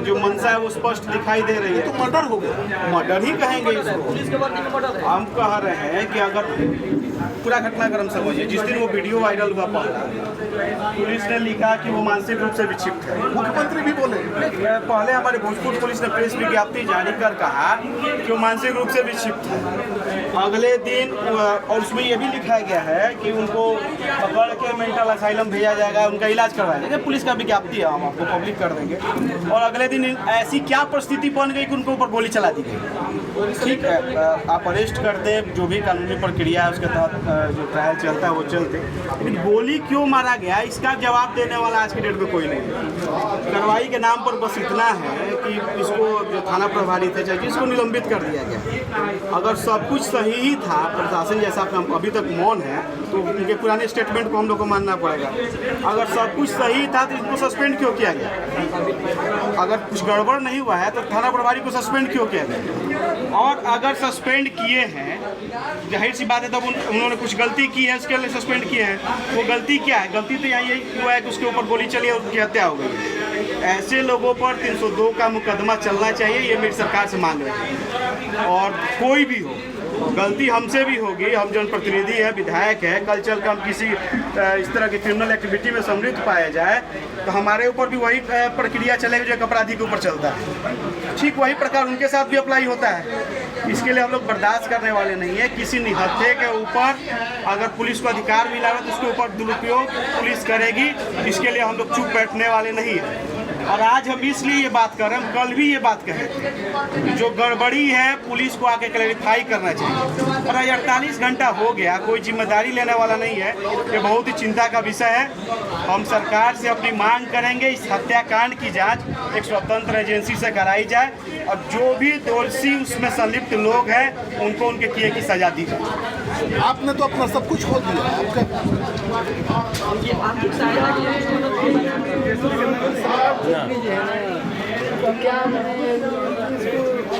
जो मंशा है वो स्पष्ट दिखाई दे रही है। तो मर्डर हो गया, मर्डर ही कहेंगे इसको। हम कह रहे हैं कि अगर पूरा घटनाक्रम समझिए, जिस दिन वो वीडियो वायरल हुआ पहला, पुलिस ने लिखा कि वो मानसिक रूप से विक्षिप्त है। मुख्यमंत्री भी बोले, पहले हमारे भोजपुर पुलिस ने प्रेस विज्ञप्ति जारी कर कहा कि वो मानसिक रूप से विक्षिप्त है। अगले दिन और उसमें ये भी लिखा गया है कि उनको पकड़ के मेंटल असाइलम भेजा जाएगा, उनका इलाज करवाया जाएगा। पुलिस का विज्ञप्ति है, हम आपको पब्लिक कर देंगे। और अगले दिन ऐसी क्या परिस्थिति बन गई कि उनको ऊपर गोली चला दी गई। ठीक है, आप अरेस्ट कर दें, जो भी कानूनी प्रक्रिया है उसके तहत जो ट्रायल चलता है वो चलते, लेकिन गोली क्यों मारा गया इसका जवाब देने वाला आज की डेट में कोई नहीं है। कार्रवाई के नाम पर बस इतना है कि इसको जो थाना प्रभारी थे चाहिए इसको निलंबित कर दिया गया। अगर सब कुछ सही ही था, प्रशासन जैसा अभी तक मौन है, तो उनके पुराने स्टेटमेंट को हम लोग को मानना पड़ेगा। अगर सब कुछ सही था तो इसको सस्पेंड क्यों किया गया? अगर कुछ गड़बड़ नहीं हुआ है तो थाना प्रभारी को सस्पेंड क्यों किया गया? और अगर सस्पेंड किए हैं, जाहिर सी बात है तब उन्होंने कुछ गलती की है, इसके लिए सस्पेंड किए हैं। वो गलती क्या है? गलती तो यही हुआ है कि उसके ऊपर गोली चली और उसकी हत्या हो गई। ऐसे लोगों पर 302 का मुकदमा चलना चाहिए, ये मेरी सरकार से मांग रही है। और कोई भी हो, गलती हमसे भी होगी, हम जनप्रतिनिधि है, विधायक है, कल चल कर हम किसी इस तरह की क्रिमिनल एक्टिविटी में सम्मिलित पाया जाए तो हमारे ऊपर भी वही प्रक्रिया चलेगी जो एक अपराधी के ऊपर चलता है। ठीक वही प्रकार उनके साथ भी अप्लाई होता है। इसके लिए हम लोग बर्दाश्त करने वाले नहीं है। किसी निहत्थे के ऊपर अगर पुलिस को अधिकार मिला है तो उसके ऊपर दुरुपयोग पुलिस करेगी, इसके लिए हम लोग चुप बैठने वाले नहीं हैं। और आज हम इसलिए ये बात कर रहे हैं, हम कल भी ये बात कहे थे, जो गड़बड़ी है पुलिस को आके क्लैरिफाई करना चाहिए। और आज 48 घंटा हो गया, कोई जिम्मेदारी लेने वाला नहीं है। ये बहुत ही चिंता का विषय है। हम सरकार से अपनी मांग करेंगे, इस हत्याकांड की जांच एक स्वतंत्र एजेंसी से कराई जाए और जो भी दोषी उसमें संलिप्त लोग हैं उनको उनके किए की सजा दी जाए। आपने तो अपना सब कुछ खोल दिया। तो क्या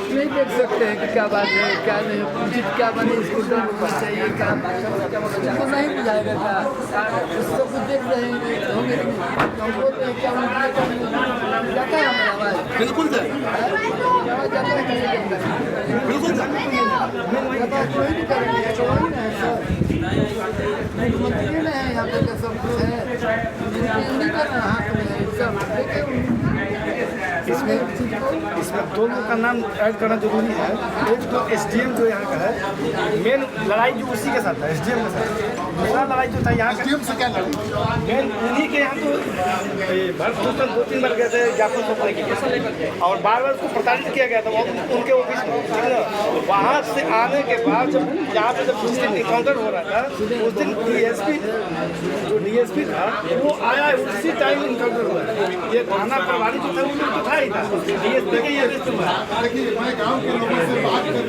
नहीं देख सकते हैं कि क्या बात है, क्या नहीं, उचित क्या बने, इसको दंड होना चाहिए, क्या उसको नहीं बुझाएगा क्या? उसको कुछ देख रहे होंगे, हम बोल रहे हैं क्या जाता है हमारा आवाज़? बिल्कुल सर, जाता है, बिल्कुल सर, कोई भी करेंगे तो वही ना है सर। मुख्यमंत्री नहीं है, यहाँ पे सब कुछ है, नहीं कर रहे हाथ में सब। इसमें दो लोग का नाम ऐड करना जरूरी है। एक तो एसडीएम जो यहाँ का है, मेन लड़ाई जो उसी के साथ है, एसडीएम के साथ। दूसरा लड़ाई जो था यहाँ का एसडीएम से क्या लड़ी? मेन उन्हीं के यहाँ तो भरत 2-3 बार गए थे ज्ञापन सौंपने के लिए और बार उसको प्रताड़ित किया गया था उनके ऑफिस में। वहाँ से आने के बाद जब यहाँ पे जब उस दिन इनकाउंटर हो रहा था, उस दिन डीएसपी था वो आया, उसी टाइम इनकाउंटर हुआ। ये थाना प्रभारी जो था वो तो था ही था, डीएसपी के ये रिश्ते में। देखिए, मैं गांव के लोगों से बात करके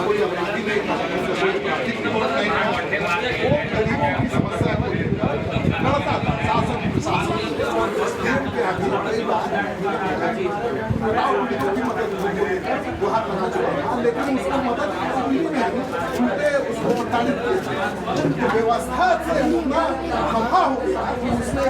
कोई अपराधी नहीं था, कोई प्लास्टिक की बोतल नहीं था, वो गरीबों की समस्या को लड़ता था। शासन प्रशासन के आगे कई बार उनकी मदद वो हाथ बना चुका था, लेकिन उसको मदद उल्टे उसको प्रताड़ित किया। व्यवस्था से इतना खफा हो गया कि उसने